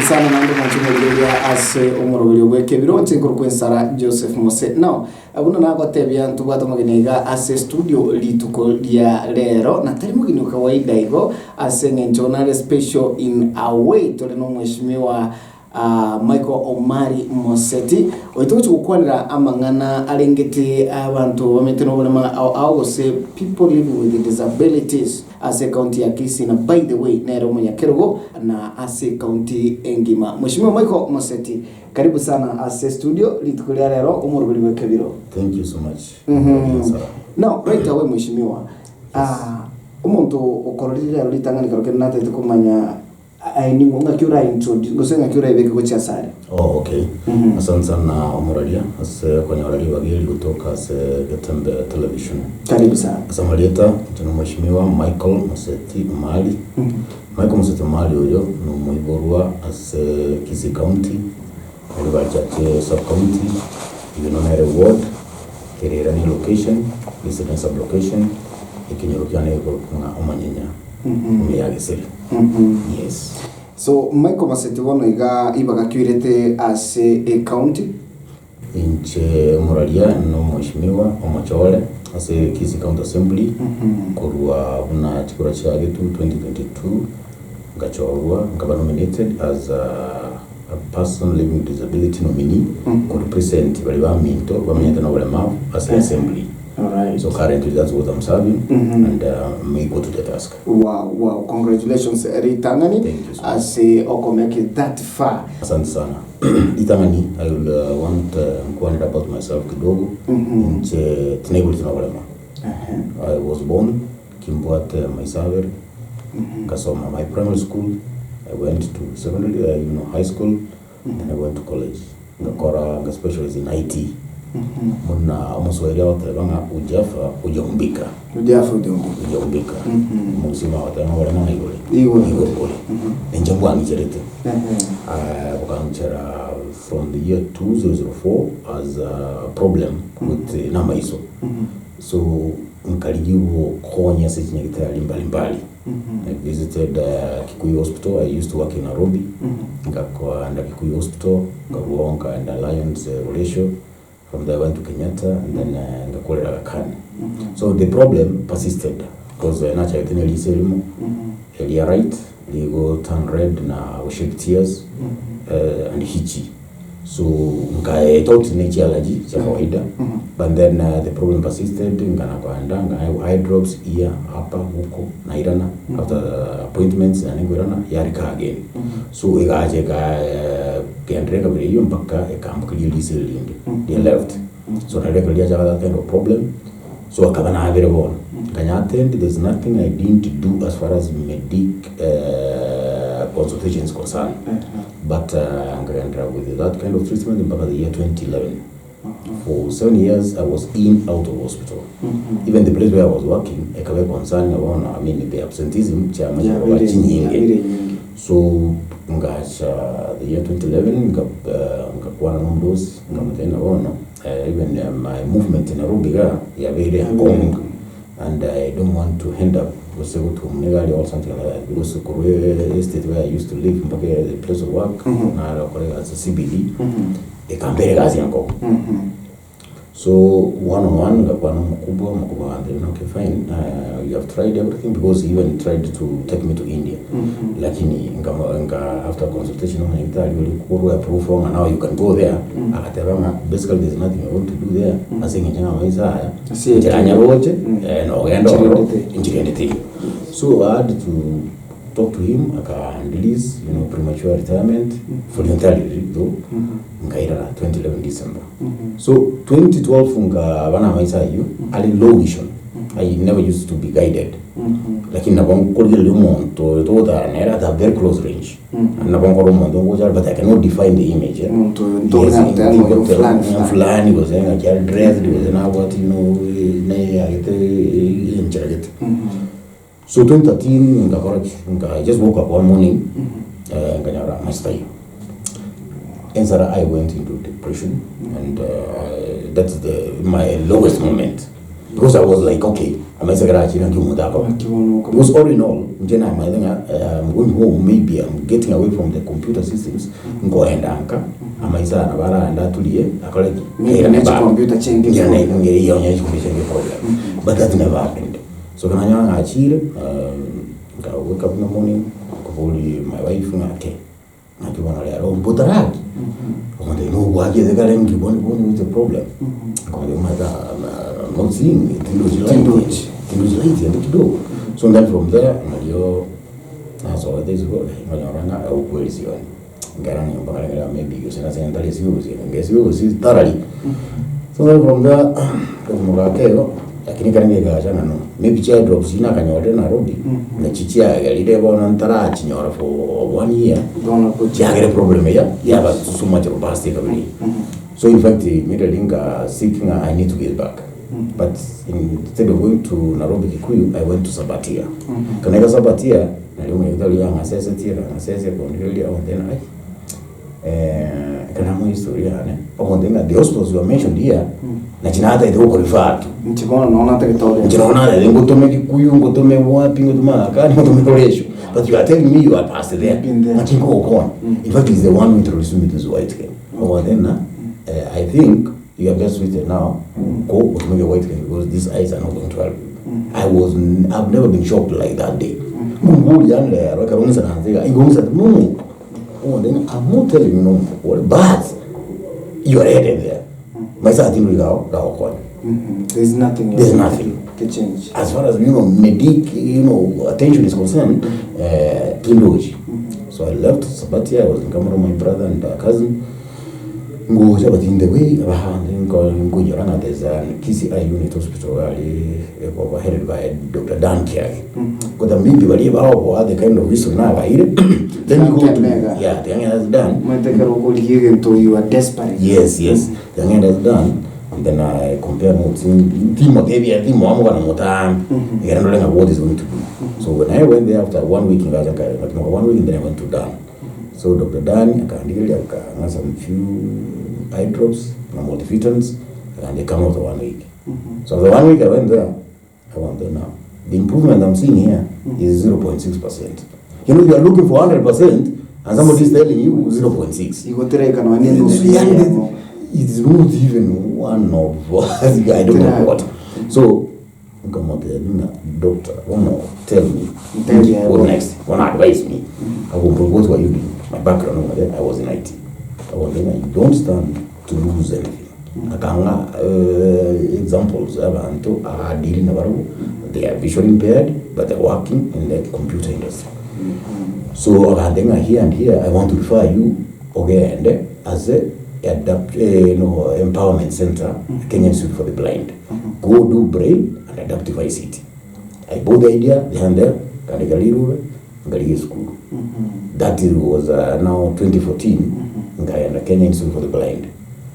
sana na ndo mwanchumuliria ase umurubiri w'ekebiro nchinguru kw'ensara Joseph Mose. Now abuna nagotebya ntubwata muginiga ase studio lituko lya lero na tari mugini kawaida igo ase ngenjonale special in a way tole no mheshimiwa Michael Omari Moseti oituchu kukwanira amangana alengete abantu bameteno bulema au say people living with disabilities as a county ya KISII na by the way na romo ya Kerugo na as a county engima. Mheshimiwa Michael Moseti, karibu sana as a studio litukulia lero umurubiri w'ekebiro. Thank you so much. Now right away mheshimiwa umuntu ukororira litangani karokena nate tukumanya ni ngonga kiura introduce ngosenga kiura ibeke ko cyasare. Oh okay. Asante sana umuralia ase kwenye wali wagili kutoka ase Gatembe television. Karibu sana. Asamalieta tuna mheshimiwa Michael Moseti Mali. Michael Moseti Mali huyo ni muiborwa ase KISII county alibachache sub county yunonere ward kerera ni location residence sub location ikinyorukiana iko kuna omanyenya umeyagesere. Yes. So Michael Moseti wono ibaga kwirete as a county inche muralia no mheshimiwa omachole as a KISII county assembly kurwa una chikura chage 2022 ngachorwa ngaba nominated as a person living with disability nominee to represent bali ba minto bamenyeta no bulema as an assembly. All right. So currently that's what I'm serving and may go to the task. Wow, congratulations Ritangani. Thank you so as a okomeke that far. Asante sana. Itangani, I will want to about myself kidogo. Nche tinebuli tunawalema. I was born Kimbwate Maisaver. Kasoma my primary school. I went to secondary, high school. Then I went to college. Ngakora specialized in IT. Muna amuswahili wote banga ujahumbika musima watanga wala na igole enjambwa nijerete bukanchera from the year 2004 as a problem with nama hizo. So nkalijibu konya sechinyekitali mbalimbali. I visited Kikuyu Hospital. I used to work in Nairobi. Ngakwa anda Kikuyu Hospital ngawonga and Alliance Ratio. From there I went to Kenyatta and then ngakolera Khan. So the problem persisted because nacha yetene liselimo elia right ligo turn red na shed tears and hitchy. So ngai thought nature allergy cha kawaida, but then the problem persisted. Ngana kwanda eye drops here hapa huko na irana after appointments na ngirana yarika again. So igaje kendreka vile hiyo mpaka ekambukili liselinde they left. So na regular that kind of problem. So akabana avere bon kanya attend. There's nothing I didn't do as far as medic consultation is concerned. But I'm going to with that kind of treatment in the year 2011. For 7 years, I was in out of hospital. Even the place where I was working, I was concerned about the absenteeism. So, the year 2011, even my movement in Nairobi, very and I don't want to end up or something like that, because the estate where I used to live, the place of work, as a CBD, a campaign. So one-on-one, okay, fine. You have tried everything, because he even tried to take me to India. Lakini after consultation on Italy, approve form, and now you can go there. Basically, there's nothing I want to do there. I think so I had to talk to him. I can release, premature retirement, voluntarily though. 2011 December. So 2012 I had low vision. I never used to be guided. Lakini nabankorigele umuntu to very close range. Nabankoro umuntu but I cannot define the image. Fulani was dressed was now what So 2013 I just woke up one morning nganyara master. ENSARA, I went into depression, and that's my lowest moment. because I was like, okay, I'm a secretary and because all in all, I'm going home, maybe I'm getting away from the computer systems, go and anchor. I'm a son of and that to the computer change but that never happened. So when I chill, I wake up in the morning, my wife and okay. I don't want to put a rag. They know why they're going to with the problem. I'm not seeing it. It was late and to do. So then from there, that's all this go. When I run out, where is you? Maybe you send us and that is yours. And guess yours is thoroughly. So then from there, lakini kanenge gajana no maybe child drops ina kanyore na robi na chichia galide bona ntara chinyora for 1 year don't put jagere problem yeah but so much robust kabili so in fact immediately seeking I need to get back but instead of going to Nairobi Kikuyu I went to Sabatia kanega Sabatia na leo ndio ya ngasese tira ngasese kwa ndio au tena kana mo historia ne okondenga the hospitals you mentioned here na chinata ito ko rifatu nchikona naona tekitoria nchikona ile ngotome Kikuyu ngotome wapi ngotoma akani ngotome Oresho but you are telling me you are past there na chingo okon in fact is the one who introduced me to this white game okondenga I think you are best with it now go ngotome white game because these eyes are not going to help you I've never been shocked like that day nguli yanle rokaronisa na nzega ingomisa no. Oh, then I'm not telling you no what, but you are headed there. My son didn't go. There's nothing. There's nothing to change. As far as medic, attention is concerned. Kindoji. So I left Sabatia. I was in Cameroon, my brother and cousin. But in the way, there's a KISII unit hospital headed by Dr. Dan Kiai. Because maybe the kind of reason now then you go to the young has done. You are desperate. Yes. The young has done. And then I compare notes in team of maybe I think more time. I don't know what is going to be. So when I went there after 1 week in Gaza, 1 week, then I went to Dan. So Dr. Dan, I got some few eye drops, multivitamins, and they come out of 1 week. So the 1 week I went there now. The improvement I'm seeing here is 0.6%. You are looking for 100%, and somebody is telling you 0.6. You go to the it is not even one of I don't know what. So come out there, doctor, tell me what next, advise me. What were you doing? My background over there, I was in IT. I was there, you don't stand to lose anything. Examples are dealing about they are visually impaired, but they're working in the computer industry. So here and here, I want to refer you again as a empowerment center, Kenya Institute for the Blind. Go do braille and adaptive ICT. I bought the idea, behind there, school. That was now 2014 in Kenya Institute for the Blind.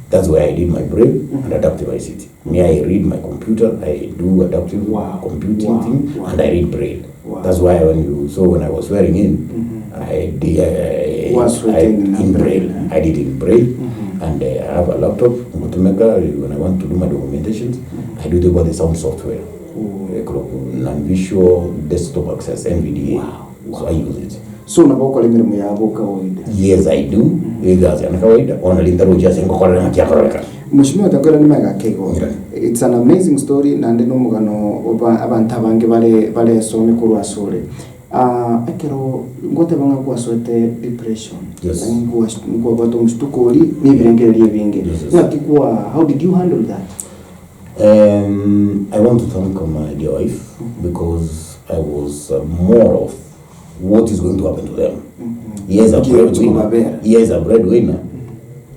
That's where I did my braille and adaptive ICT. I read my computer, I do adaptive computing thing, and I read braille. That's why when I was swearing in, I did in braille. I did in braille, and I have a laptop. When I want to do my documentations, I do the sound software, non-visual desktop access (NVDA). So I use it. So yes, I do. It's an amazing story nande no mugano oba abantu abange bale some kuru asore akero ngote banga kwa sote depression ngo bato mstukoli ni birengeli binge nakikuwa how did you handle that? I want to thank my dear wife because I was more of what is going to happen to them. He is a breadwinner. He is a breadwinner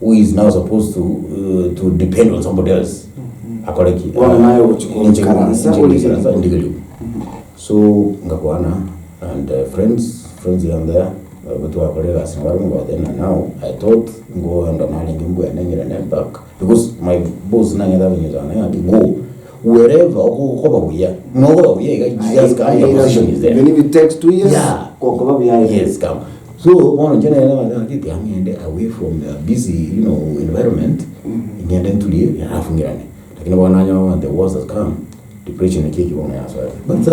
who is now supposed to depend on somebody else. So ngakwana and friends here and there then now I thought go and and back because my boss go wherever position is there. Even if it takes 2 years, yes, come. So one general away from the busy, environment. And then today, the wars that come, depression ni kiki bona yaso but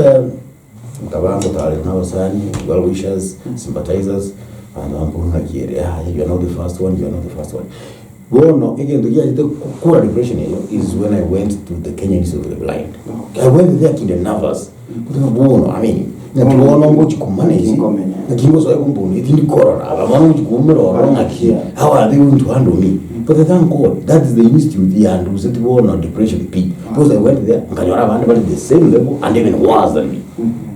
mkabango tale na wasani well wishers sympathizers and ampunga kiere you are not the first one, you are not the first one. Bueno, again, the core depression is when I went to the Kenya Institute of the Blind. Okay. I went there kind of nervous. Bueno, I mean, natuona ngochi kumanage. Nakingo so ekumboni, itini corona. Abamana ngochi kumero ngaki. How are they going to handle me? But thank God, that is the institute and we said no depression peak. Because I went there, nkanyora abantu bali the same level and even worse than me.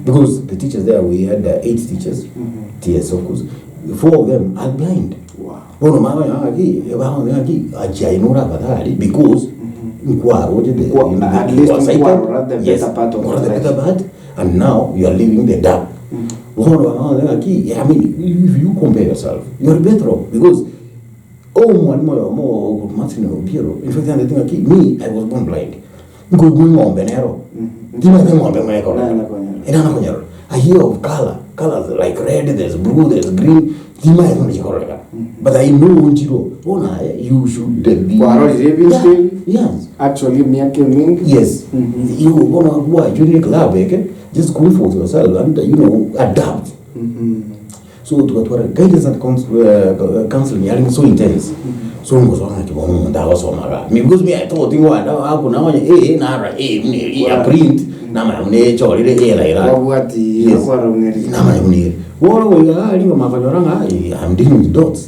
Because the teachers there, we had 8 teachers, TS of course. 4 of them are blind. Bueno, mama yaki, ajainura badali because at least the better part, and now you are living the dark. I mean, if you compare yourself, you are better off because in fact, the thing me, I was born blind. Going on Benero. I hear of colors like red, there's blue, there's green. But I know you should be. Yes. Actually, yes. You want to do club, just comfort yourself and adapt. So to what guidance and counseling are so intense. So I was on that was because me I thought you want now print. Nama mnecho ile like that. What I'm dealing with dots.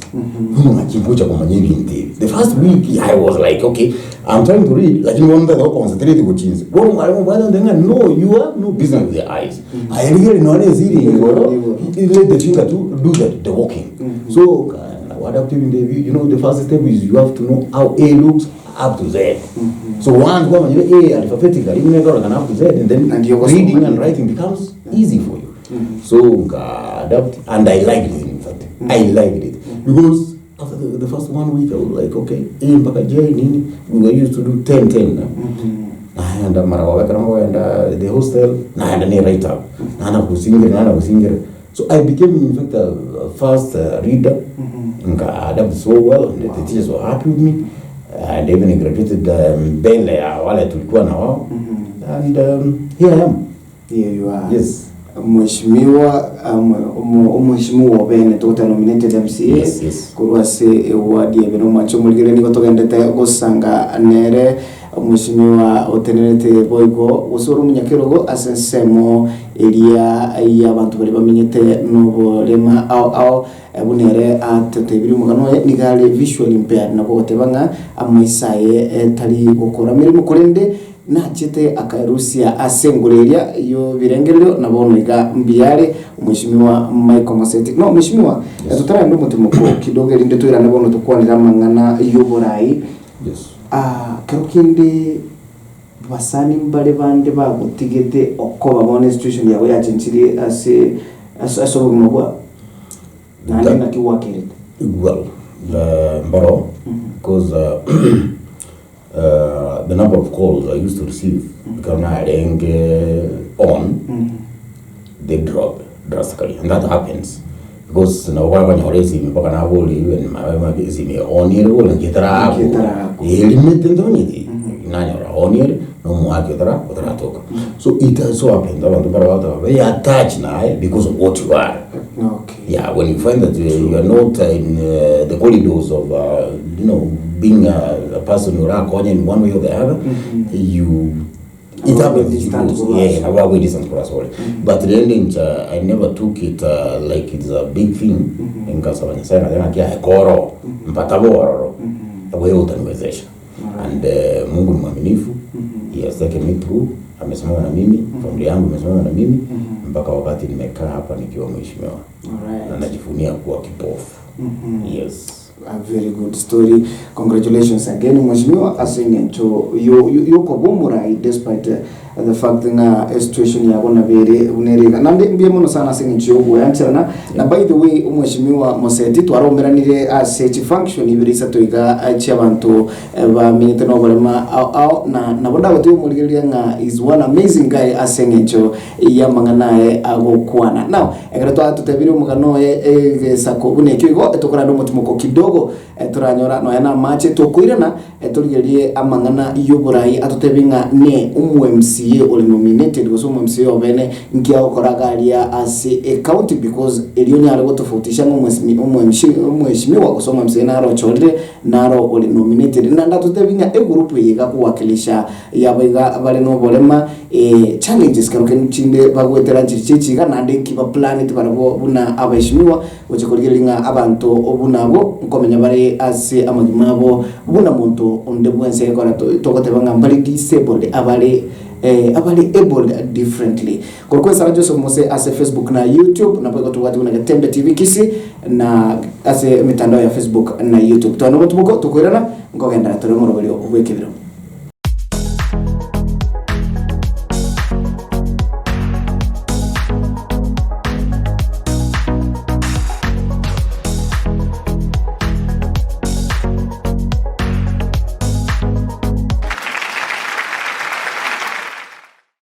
The first week I was like, okay, I'm trying to read, like you want to concentrate with things. No, you have no business with the eyes. I really know let the finger to do the walking. So adaptive in the first step is you have to know how A looks up to Z. So once A alphabetically, you never can up to Z, and then reading and writing becomes easy for you. So adapt, and I liked it. In fact, I liked it because after the first 1 week, I was like, okay, A mpaka J nini, we were used to do 10. And the hostel, and write up, and so I became in fact a fast reader. Adapt so well, and the teachers were happy with me. And even graduated Bele wale tulikuwa na wao. And here I am. Here you are. Yes. Mheshimiwa bene to nominated MCA. Yes. Kurwase award ya bino macho mulgire ni gotogendete gusanga nere Mheshimiwa otenerete boygo usoro munyakirogo asensemo elia ya abantu bari bamenyete no lema au bunere atebiri mugano nigale visual impaired nako gotebanga amaisaye tari gukora mirimo kurende na chete akarusia asengureria yo birengerero nabonega mbiare Mheshimiwa Michael Moseti. No Mheshimiwa tutara ndo mutimo ko kidogo rinde twira nabono tukwanira mangana yo borai. Yes. Kerokindi basani mbale bande bagutigete okoba bone situation yawe ya chinchiri aso mugwa nani kiwakire well mbaro because the number of calls I used to receive they drop drastically, and that happens because now when you receive mpaka na boli even my is me on here wala kitara eliminate ndoniti nanya on here no mo akitara toka. So it so happens abantu bara they attach now because of what you are. Okay. Yeah, when you find that you are not in the corridors of being a person who are going in one way or the other, it happens. Yeah, we distance for us all. But the ending, I never took it like it's a big thing. In Kasabanya, then I get a koro, mpatabo, a way out organization. And Mungu mwaminifu, he has taken me through. Amesimama na mimi, familia yangu amesimama na mimi, mpaka wakati nimekaa hapa nikiwa mheshimiwa. Na najivunia kuwa kipofu. Yes. A very good story. Congratulations again, Mheshimiwa Asengencho. You kobomura despite the fact that situation ya bona bere unerega. Nande mbiye mono sana Asengencho go yanchana. Na by the way, Mheshimiwa Moseti twaromeranire as function ibirisa toiga chabantu ba minute no barema au na boda wotu muligeria nga is one amazing guy Asengencho ya manganae agokwana. Now, egrato atutebiri mugano sako unekigo etokora ndo mutumoko kidogo turanyora no yana mache tokwirana tuligerie amangana yoburai atutebinga ne MCA MCA or nominated was MCA obene nkia okoragalia as a county because elioni ari gutofautisha umweshimiwa kusoma MCA naro chorire naro oli nominated na ndatutebinya group yiga kuwakilisha yabaiga bale no bolema challenges karuke nchinde bagwetera chichiga na ndeki ba planet barabo buna abashimiwa uchikorgelinga abantu obunabo nkomenya bare as amagimabo buna muntu onde bwense kora tokotebanga mbali disabled abale able differently. Kwa ENSARA Joseph Mose as Facebook na YouTube na pako tuwatu kuna Tembe TV KISII na as mitandao ya Facebook na YouTube. Tuanogo tubuko tukwirana ngogenda tore moro bali obwekebiro.